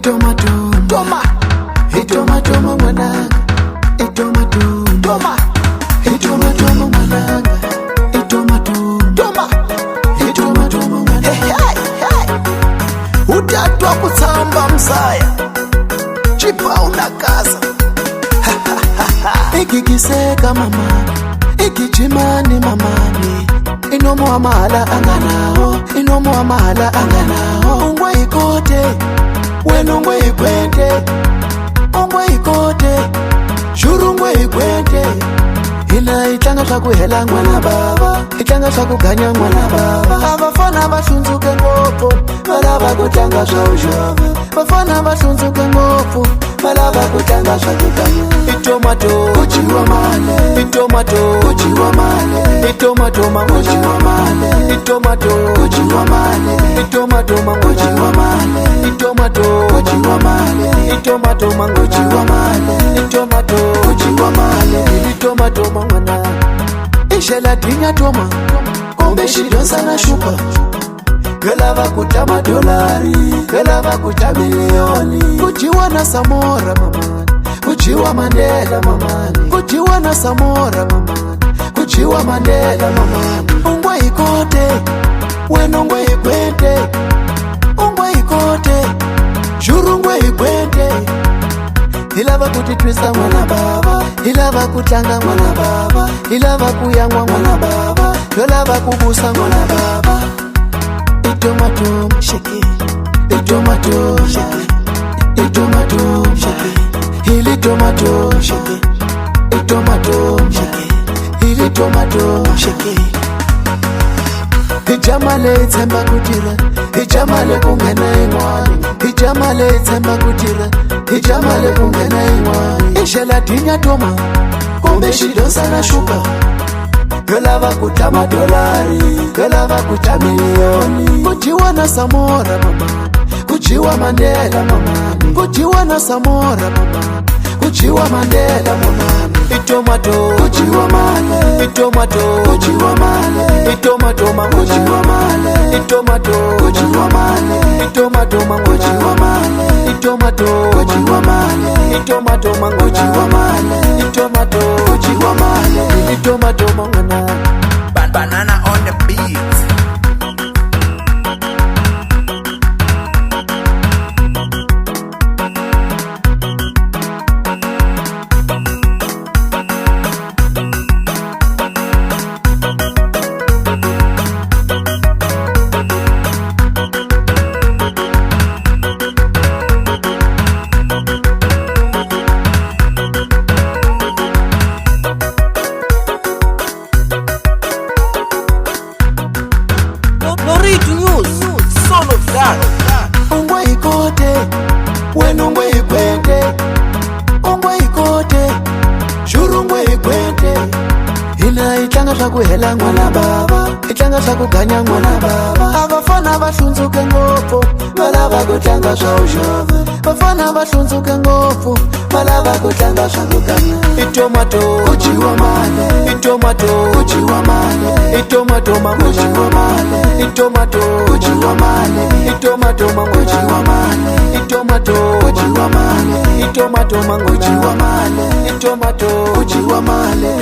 Itomato, toma. Itomato mwana. Itomato, toma. Itomato mwana. Itomato, toma. Itomato mwana. Hey. Utatwa kutsamba msaya. Chipa unakaza. Ikikiseka mamani. Ikichimani mamani. Inomo wa mahala anganao. Inomo wa mahala anganao. Ungwe ikote. Wenongwe ikwete. Ongwe ikote. Shurungwe ikwete. Ila itanga shakuhela mwana baba. Itanga shakuganya mwana baba. Abafana bashunzuke ngopo. Balaba kutanga shaujove. Bafana bashunzuke ngopo. Balaba kutanga shakuganya. Itomato uchiwa male. Itomato uchiwa male. Itomato mango uchiwa male. Itomato uchiwa male. Itomato mango uchiwa male. Itomato uchiwa male. Itomato mango uchiwa male. Itomato uchiwa male. Itomato mango na ishela tinya toma. Kombe shido sana shupa. Galava kutama dolari. Galava kutamilioni. Kuchiwa na Samora mamani. Kuchiwa Mandela mamani. Kuchiwa na Samora mamani. Kuchiwa Mandela mamani. Ungwe ikote. Wenongwe ikwete. Ungwe ikote. Shurungwe ikwete. Ilava kutitwisa mwana baba. Ilava kutanga mwana baba. Ilava kuyangwa mwana baba. Yolava kubusa mwana baba. Itomato shake. Itomato shake. Itomato shake. Hili tomato shake. Itomato shake. Hili tomato shake. Ijamale itsemba kutira. Ijamale kungena imwani. Ijamale itsemba kutira. Ijamale kungena imwani. Ishela tinya toma. Kombe shido sana shuka. Yolava kutama dolari. Yolava kutamilioni. Kuchiwa na Samora mamani. Kuchiwa Mandela mamani. Kuchiwa na Samora mamani. Kuchiwa Mandela mamani. Itomato kuchiwa male. Itomato kuchiwa male. Itomato mango kuchiwa male. Itomato kuchiwa male. Itomato mango kuchiwa male. Itomato kuchiwa male. Itomato mango kuchiwa male. Itomato kuchiwa male. Itomato mango na Banana on the beat. Son of God. Ungwe ikote. Wenongwe ikwete. Ungwe ikote. Shurungwe ikwete. Ila itanga shakuhela mwana baba. Itanga shakuganya mwana baba. Abafana bashunzuke ngopo. Balaba kutanga shaujove. Bafana bashunzuke ngopo. Balaba kutanga shakuganya. Itomato uchiwa male. Itomato uchiwa male. Itomato mango uchiwa male. Itomato uchiwa male. Itomato mango uchiwa male. Itomato uchiwa male. Itomato mango uchiwa male. Itomato uchiwa male.